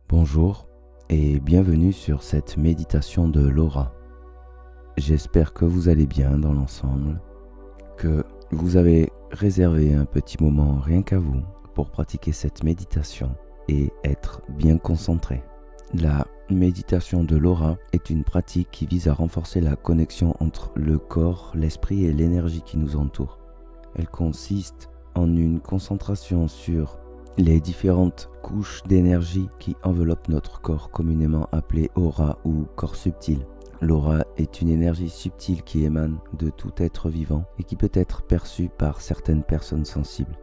Bonjour et bienvenue sur cette méditation de l'aura. J'espère que vous allez bien dans l'ensemble, que vous avez réservé un petit moment rien qu'à vous pour pratiquer cette méditation et être bien concentré. La méditation de l'aura est une pratique qui vise à renforcer la connexion entre le corps, l'esprit et l'énergie qui nous entoure. Elle consiste en une concentration sur les différentes couches d'énergie qui enveloppent notre corps, communément appelée aura ou corps subtil. L'aura est une énergie subtile qui émane de tout être vivant et qui peut être perçue par certaines personnes sensibles.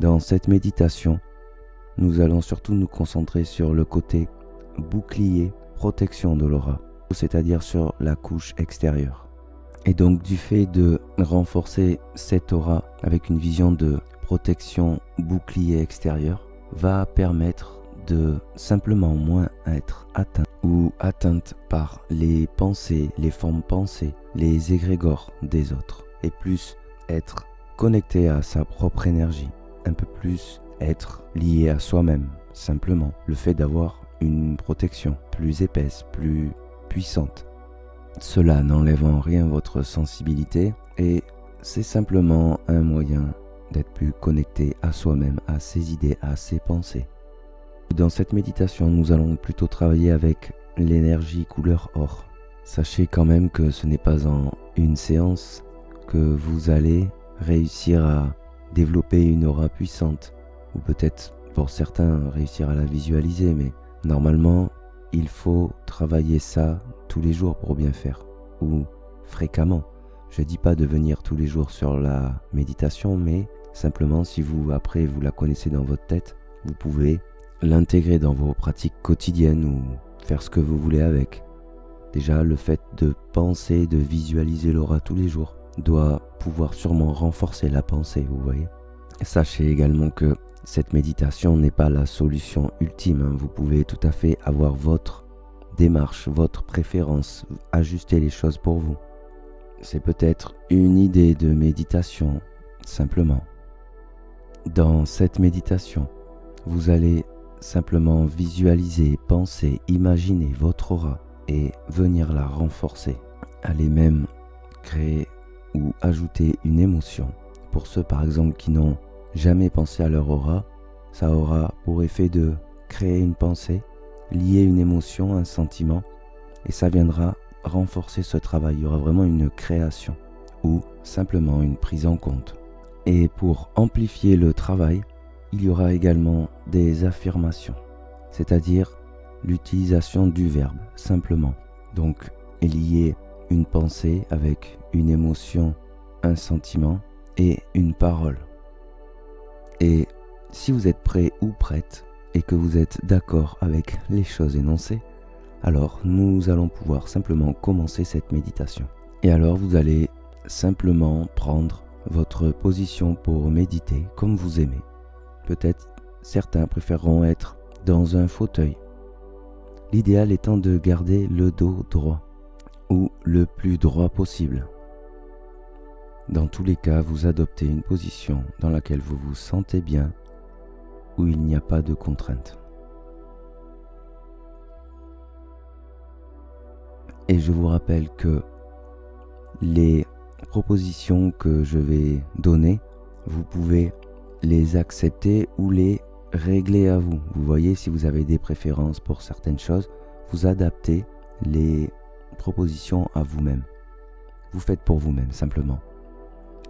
Dans cette méditation, nous allons surtout nous concentrer sur le côté bouclier, protection de l'aura, c'est-à-dire sur la couche extérieure. Et donc du fait de renforcer cette aura avec une vision de protection bouclier extérieur va permettre de simplement moins être atteint ou atteinte par les pensées, les formes pensées, les égrégores des autres et plus être connecté à sa propre énergie, un peu plus être lié à soi-même, simplement le fait d'avoir une protection plus épaisse, plus puissante. Cela n'enlève en rien votre sensibilité et c'est simplement un moyen d'être plus connecté à soi-même, à ses idées, à ses pensées. Dans cette méditation, nous allons plutôt travailler avec l'énergie couleur or. Sachez quand même que ce n'est pas en une séance que vous allez réussir à développer une aura puissante, ou peut-être pour certains réussir à la visualiser, mais normalement, il faut travailler ça tous les jours pour bien faire, ou fréquemment. Je ne dis pas de venir tous les jours sur la méditation, mais simplement si vous, après, vous la connaissez dans votre tête, vous pouvez l'intégrer dans vos pratiques quotidiennes ou faire ce que vous voulez avec. Déjà, le fait de penser, de visualiser l'aura tous les jours doit pouvoir sûrement renforcer la pensée, vous voyez. Sachez également que cette méditation n'est pas la solution ultime. Vous pouvez tout à fait avoir votre démarche, votre préférence, ajuster les choses pour vous. C'est peut-être une idée de méditation, simplement. Dans cette méditation, vous allez simplement visualiser, penser, imaginer votre aura et venir la renforcer. Allez même créer ou ajouter une émotion. Pour ceux par exemple qui n'ont jamais pensé à leur aura, ça aura pour effet de créer une pensée, lier une émotion, un sentiment, et ça viendra renforcer ce travail. Il y aura vraiment une création ou simplement une prise en compte. Et pour amplifier le travail, il y aura également des affirmations, c'est-à-dire l'utilisation du verbe, simplement. Donc, lier une pensée avec une émotion, un sentiment et une parole. Et si vous êtes prêt ou prête et que vous êtes d'accord avec les choses énoncées, alors nous allons pouvoir simplement commencer cette méditation. Et alors vous allez simplement prendre votre position pour méditer comme vous aimez. Peut-être certains préféreront être dans un fauteuil. L'idéal étant de garder le dos droit ou le plus droit possible. Dans tous les cas, vous adoptez une position dans laquelle vous vous sentez bien, où il n'y a pas de contrainte. Et je vous rappelle que les propositions que je vais donner, vous pouvez les accepter ou les régler à vous. Vous voyez, si vous avez des préférences pour certaines choses, vous adaptez les propositions à vous-même. Vous faites pour vous-même, simplement.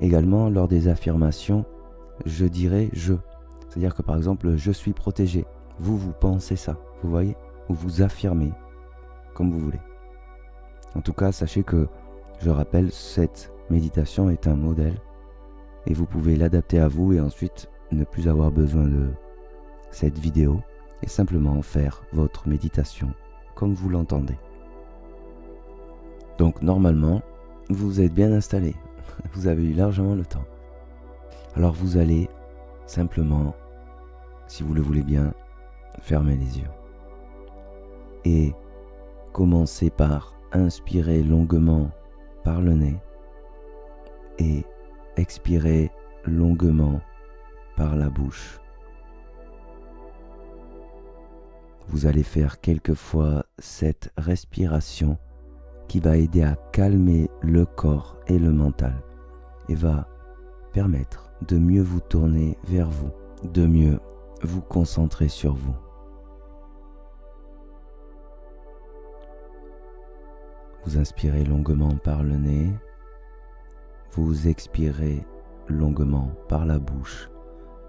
Également, lors des affirmations, je dirais « je ». C'est-à-dire que par exemple, « je suis protégé ». Vous pensez ça, vous voyez, ou vous affirmez, comme vous voulez. En tout cas, sachez que, je rappelle, cette méditation est un modèle et vous pouvez l'adapter à vous et ensuite ne plus avoir besoin de cette vidéo et simplement faire votre méditation comme vous l'entendez. Donc normalement, vous êtes bien installé, vous avez eu largement le temps. Alors vous allez simplement, si vous le voulez bien, fermer les yeux et commencer par inspirer longuement par le nez et expirer longuement par la bouche. Vous allez faire quelquefois cette respiration qui va aider à calmer le corps et le mental et va permettre de mieux vous tourner vers vous, de mieux vous concentrer sur vous. Vous inspirez longuement par le nez, vous expirez longuement par la bouche.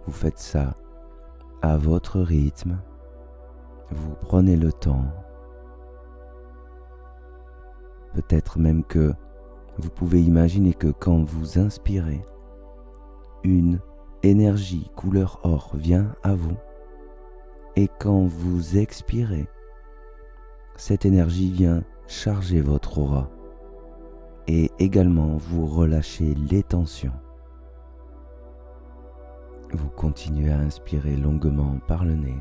Vous faites ça à votre rythme, vous prenez le temps. Peut-être même que vous pouvez imaginer que quand vous inspirez, une énergie couleur or vient à vous et quand vous expirez, cette énergie vient charger votre aura et également vous relâchez les tensions. Vous continuez à inspirer longuement par le nez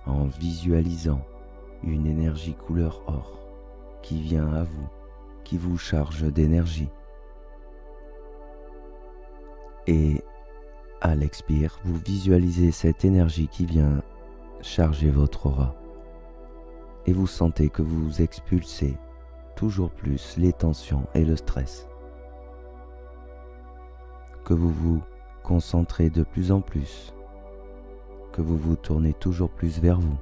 en visualisant une énergie couleur or qui vient à vous, qui vous charge d'énergie. Et à l'expire, vous visualisez cette énergie qui vient charger votre aura. Et vous sentez que vous expulsez toujours plus les tensions et le stress. Que vous vous concentrez de plus en plus, que vous vous tournez toujours plus vers vous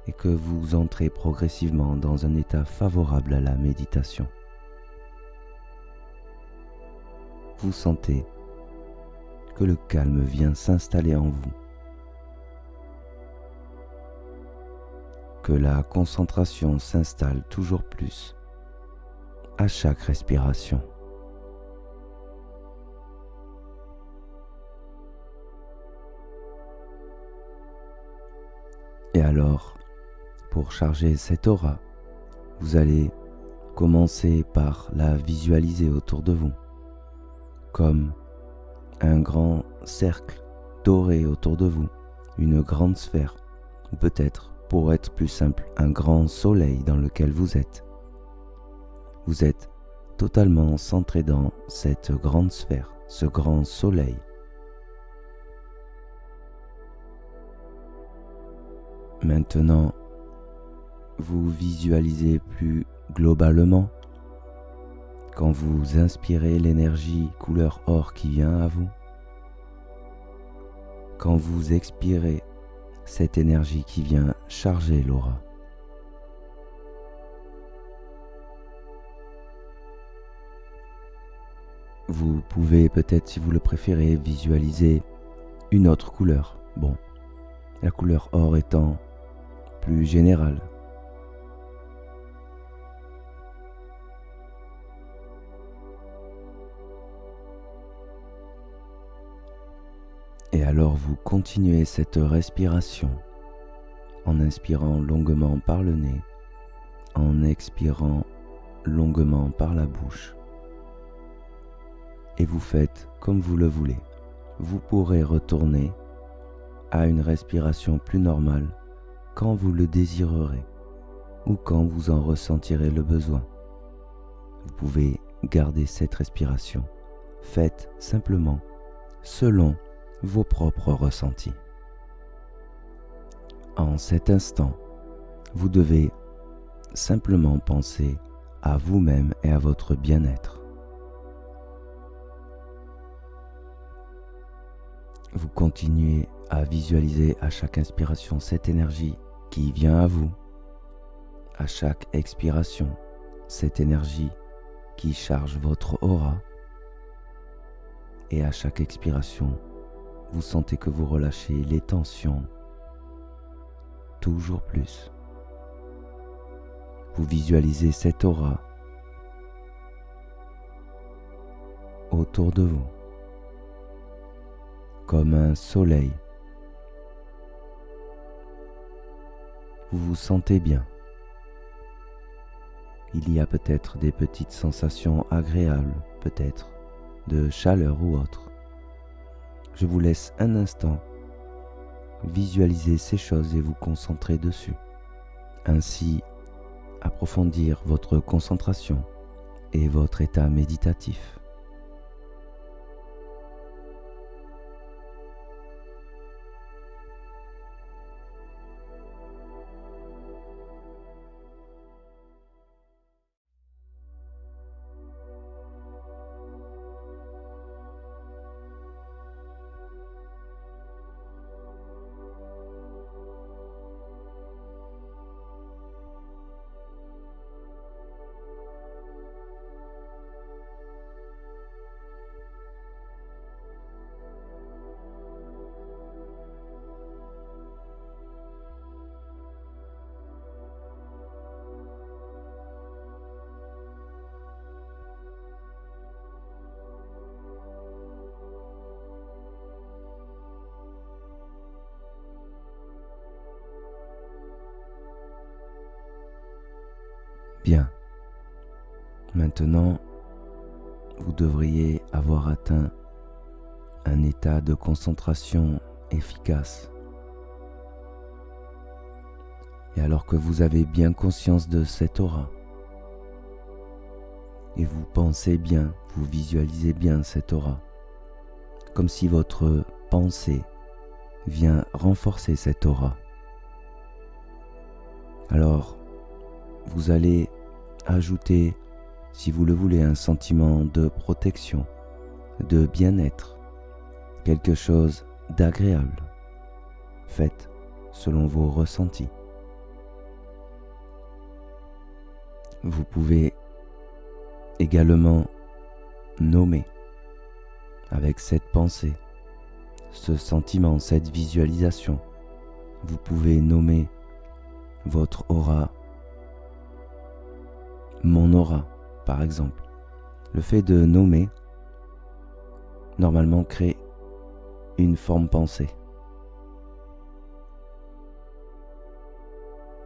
et que vous entrez progressivement dans un état favorable à la méditation. Vous sentez que le calme vient s'installer en vous, que la concentration s'installe toujours plus à chaque respiration. Et alors, pour charger cette aura, vous allez commencer par la visualiser autour de vous, comme un grand cercle doré autour de vous, une grande sphère, ou peut-être, pour être plus simple, un grand soleil dans lequel vous êtes. Vous êtes totalement centré dans cette grande sphère, ce grand soleil. Maintenant, vous visualisez plus globalement quand vous inspirez l'énergie couleur or qui vient à vous, quand vous expirez cette énergie qui vient charger l'aura. Vous pouvez peut-être, si vous le préférez, visualiser une autre couleur. Bon, la couleur or étant plus générale. Et alors vous continuez cette respiration en inspirant longuement par le nez, en expirant longuement par la bouche. Et vous faites comme vous le voulez. Vous pourrez retourner à une respiration plus normale quand vous le désirerez ou quand vous en ressentirez le besoin. Vous pouvez garder cette respiration. Faites simplement selon vos propres ressentis. En cet instant, vous devez simplement penser à vous-même et à votre bien-être. Vous continuez à visualiser à chaque inspiration cette énergie qui vient à vous. À chaque expiration, cette énergie qui charge votre aura. Et à chaque expiration, vous sentez que vous relâchez les tensions toujours plus. Vous visualisez cette aura autour de vous comme un soleil. Vous vous sentez bien. Il y a peut-être des petites sensations agréables, peut-être de chaleur ou autre. Je vous laisse un instant visualiser ces choses et vous concentrer dessus. Ainsi, approfondir votre concentration et votre état méditatif. Bien. Maintenant, vous devriez avoir atteint un état de concentration efficace. Et alors que vous avez bien conscience de cette aura, et vous pensez bien, vous visualisez bien cette aura, comme si votre pensée vient renforcer cette aura. Alors, vous allez ajouter, si vous le voulez, un sentiment de protection, de bien-être, quelque chose d'agréable. Faites selon vos ressentis. Vous pouvez également nommer avec cette pensée, ce sentiment, cette visualisation. Vous pouvez nommer votre aura, mon aura par exemple. Le fait de nommer normalement crée une forme pensée.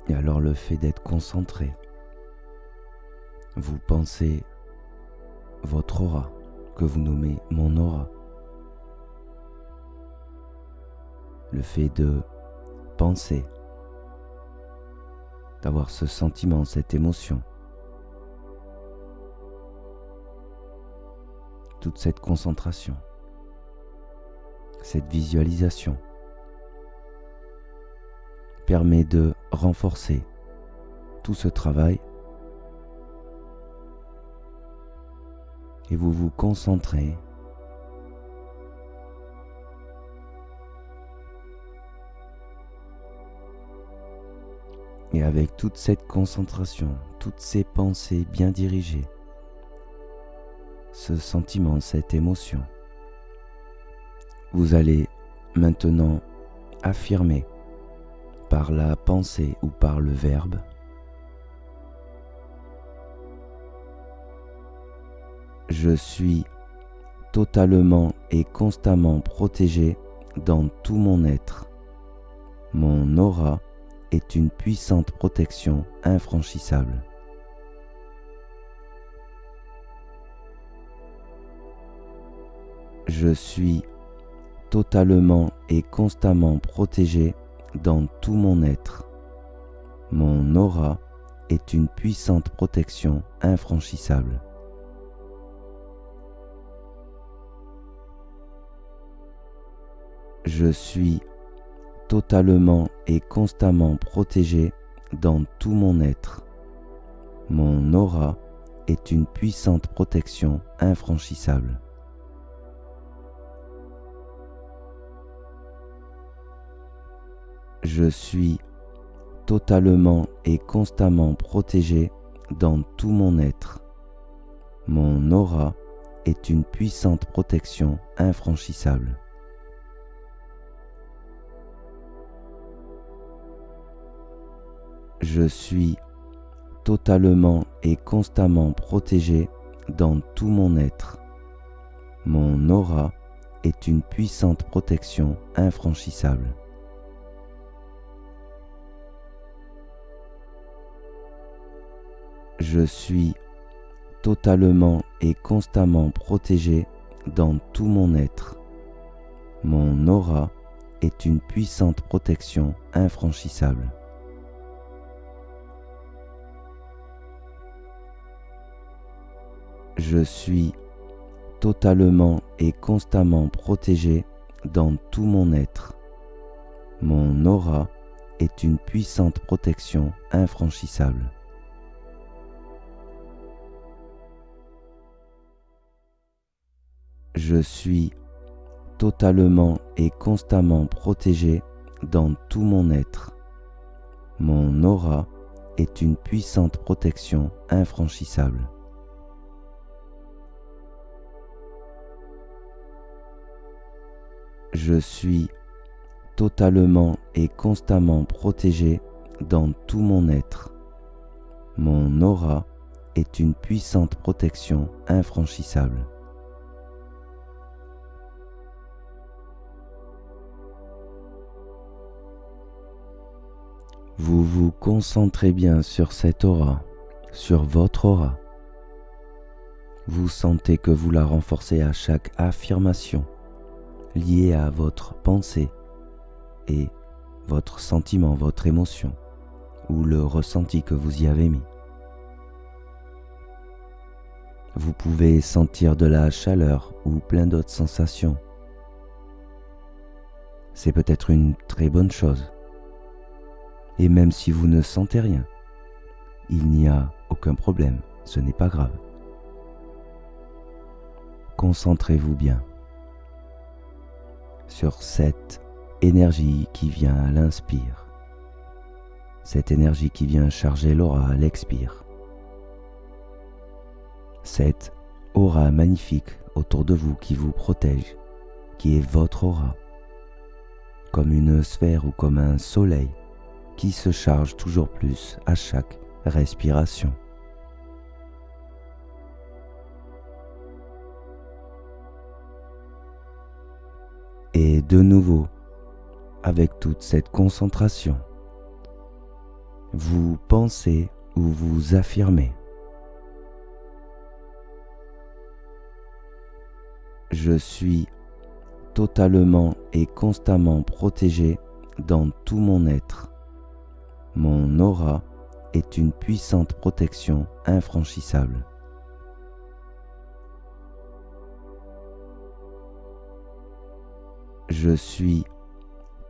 Et alors le fait d'être concentré, vous pensez votre aura, que vous nommez mon aura. Le fait de penser, d'avoir ce sentiment, cette émotion, toute cette concentration, cette visualisation permet de renforcer tout ce travail et vous vous concentrez et avec toute cette concentration, toutes ces pensées bien dirigées, ce sentiment, cette émotion, vous allez maintenant affirmer par la pensée ou par le verbe: je suis totalement et constamment protégé dans tout mon être. Mon aura est une puissante protection infranchissable. Je suis totalement et constamment protégé dans tout mon être. Mon aura est une puissante protection infranchissable. Je suis totalement et constamment protégé dans tout mon être. Mon aura est une puissante protection infranchissable. Je suis totalement et constamment protégé dans tout mon être. Mon aura est une puissante protection infranchissable. Je suis totalement et constamment protégé dans tout mon être. Mon aura est une puissante protection infranchissable. Je suis totalement et constamment protégé dans tout mon être. Mon aura est une puissante protection infranchissable. Je suis totalement et constamment protégé dans tout mon être. Mon aura est une puissante protection infranchissable. Je suis totalement et constamment protégé dans tout mon être. Mon aura est une puissante protection infranchissable. Je suis totalement et constamment protégé dans tout mon être. Mon aura est une puissante protection infranchissable. Vous vous concentrez bien sur cette aura sur votre aura. Vous sentez que vous la renforcez à chaque affirmation liée à votre pensée et votre sentiment, votre émotion ou le ressenti que vous y avez mis. Vous pouvez sentir de la chaleur ou plein d'autres sensations. C'est peut-être une très bonne chose. Et même si vous ne sentez rien, il n'y a aucun problème, ce n'est pas grave. Concentrez-vous bien sur cette énergie qui vient à l'inspire, cette énergie qui vient charger l'aura à l'expire, cette aura magnifique autour de vous qui vous protège, qui est votre aura, comme une sphère ou comme un soleil qui se charge toujours plus à chaque respiration. Et de nouveau, avec toute cette concentration, vous pensez ou vous affirmez: je suis totalement et constamment protégé dans tout mon être. Mon aura est une puissante protection infranchissable. Je suis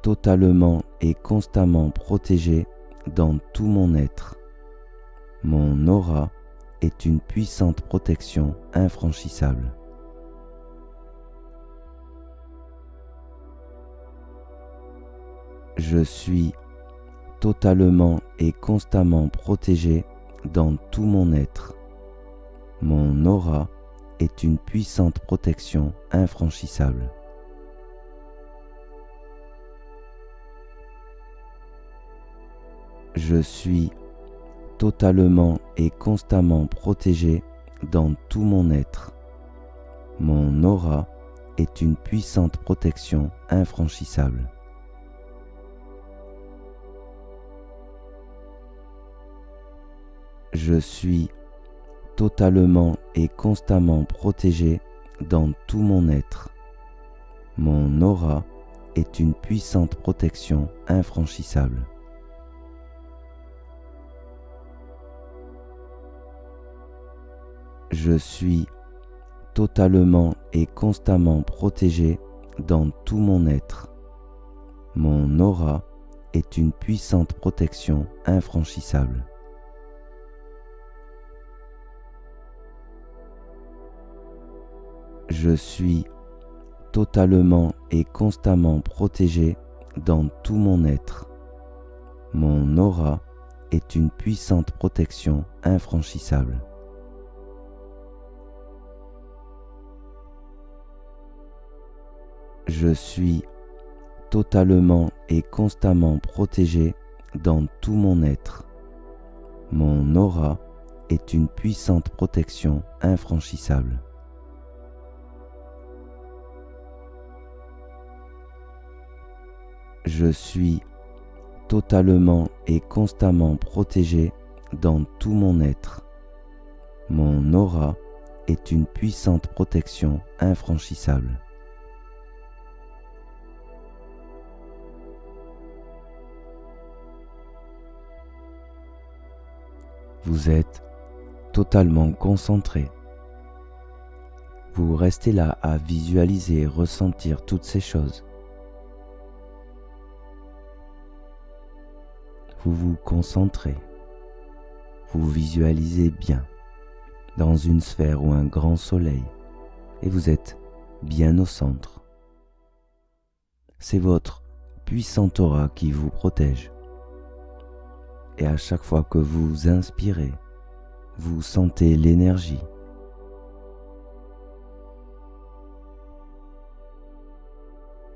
totalement et constamment protégé dans tout mon être. Mon aura est une puissante protection infranchissable. Je suis totalement et constamment protégé dans tout mon être. Mon aura est une puissante protection infranchissable. Je suis totalement et constamment protégé dans tout mon être. Mon aura est une puissante protection infranchissable. Je suis totalement et constamment protégé dans tout mon être. Mon aura est une puissante protection infranchissable. Je suis totalement et constamment protégé dans tout mon être. Mon aura est une puissante protection infranchissable. Je suis totalement et constamment protégé dans tout mon être. Mon aura est une puissante protection infranchissable. Je suis totalement et constamment protégé dans tout mon être. Mon aura est une puissante protection infranchissable. Je suis totalement et constamment protégé dans tout mon être. Mon aura est une puissante protection infranchissable. Vous êtes totalement concentré. Vous restez là à visualiser et ressentir toutes ces choses. Vous vous concentrez. Vous visualisez bien dans une sphère ou un grand soleil et vous êtes bien au centre. C'est votre puissante aura qui vous protège. Et à chaque fois que vous inspirez, vous sentez l'énergie.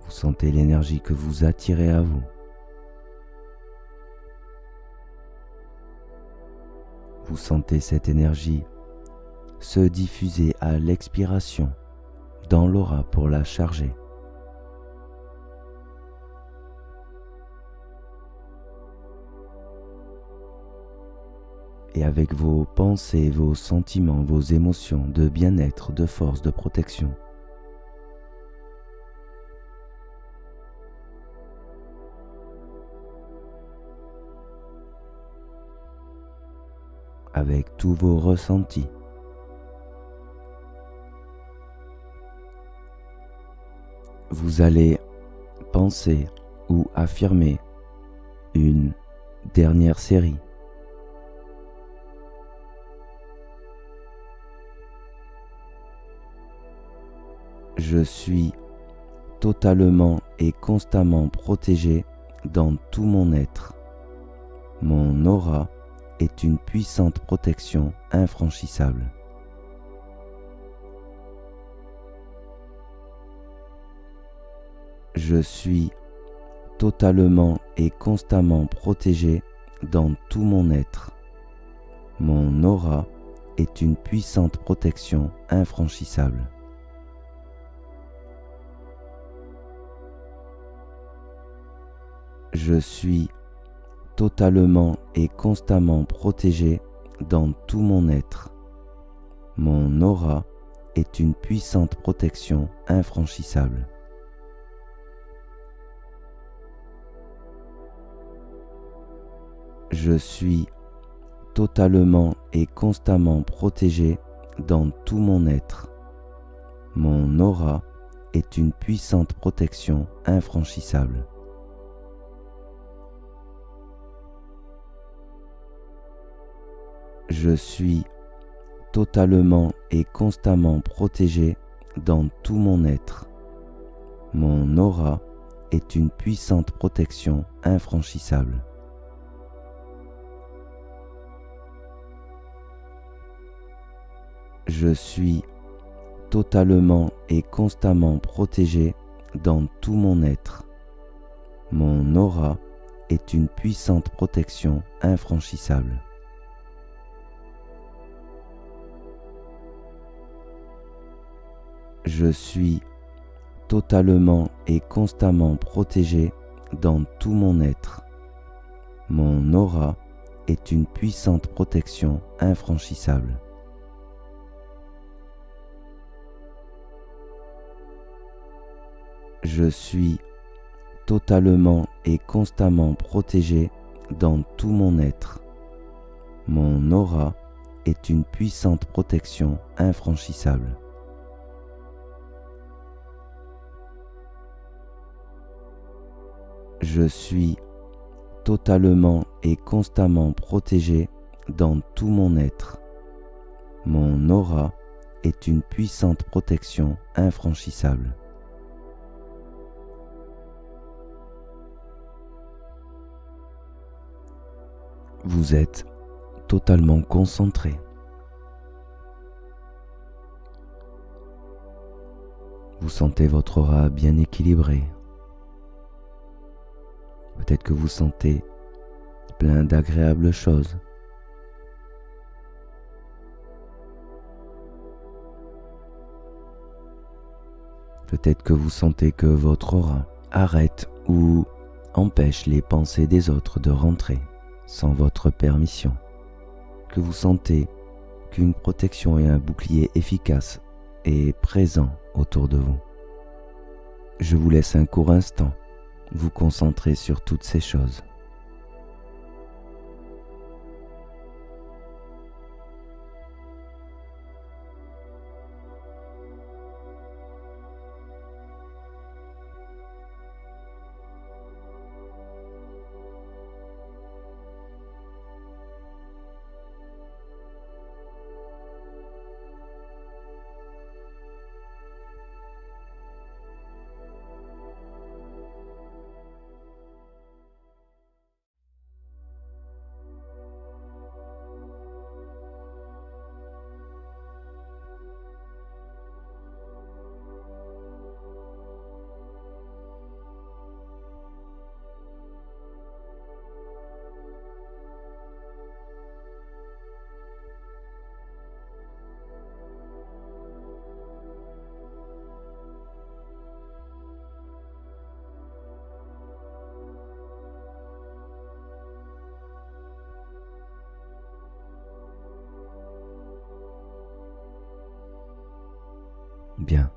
Vous sentez l'énergie que vous attirez à vous. Vous sentez cette énergie se diffuser à l'expiration dans l'aura pour la charger. et avec vos pensées, vos sentiments, vos émotions de bien-être, de force, de protection. Avec tous vos ressentis. Vous allez penser ou affirmer une dernière série. Je suis totalement et constamment protégé dans tout mon être. Mon aura est une puissante protection infranchissable. Je suis totalement et constamment protégé dans tout mon être. Mon aura est une puissante protection infranchissable. Je suis totalement et constamment protégé dans tout mon être. Mon aura est une puissante protection infranchissable. Je suis totalement et constamment protégé dans tout mon être. Mon aura est une puissante protection infranchissable. Je suis totalement et constamment protégé dans tout mon être. Mon aura est une puissante protection infranchissable. Je suis totalement et constamment protégé dans tout mon être. Mon aura est une puissante protection infranchissable. Je suis totalement et constamment protégé dans tout mon être. Mon aura est une puissante protection infranchissable. Je suis totalement et constamment protégé dans tout mon être. Mon aura est une puissante protection infranchissable. Je suis totalement et constamment protégé dans tout mon être. Mon aura est une puissante protection infranchissable. Vous êtes totalement concentré. Vous sentez votre aura bien équilibrée. Peut-être que vous sentez plein d'agréables choses. Peut-être que vous sentez que votre aura arrête ou empêche les pensées des autres de rentrer sans votre permission. Que vous sentez qu'une protection et un bouclier efficace est présent autour de vous. Je vous laisse un court instant vous concentrer sur toutes ces choses. Bien.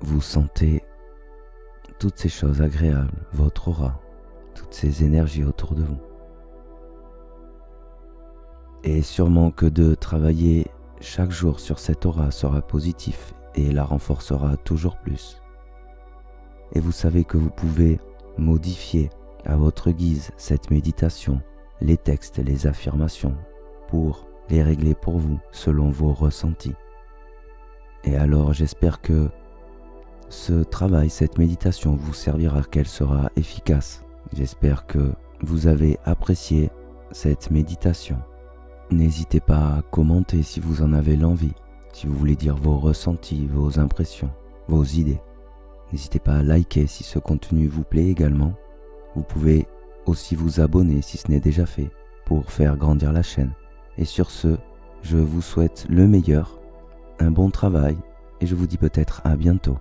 Vous sentez toutes ces choses agréables, votre aura, toutes ces énergies autour de vous. Et sûrement que de travailler chaque jour sur cette aura sera positif et la renforcera toujours plus. Et vous savez que vous pouvez modifier à votre guise cette méditation, les textes, les affirmations, pour les régler pour vous selon vos ressentis. Et alors j'espère que ce travail, cette méditation vous servira, qu'elle sera efficace. J'espère que vous avez apprécié cette méditation. N'hésitez pas à commenter si vous en avez l'envie, si vous voulez dire vos ressentis, vos impressions, vos idées. N'hésitez pas à liker si ce contenu vous plaît également. Vous pouvez aussi vous abonner si ce n'est déjà fait pour faire grandir la chaîne. Et sur ce, je vous souhaite le meilleur, un bon travail et je vous dis peut-être à bientôt.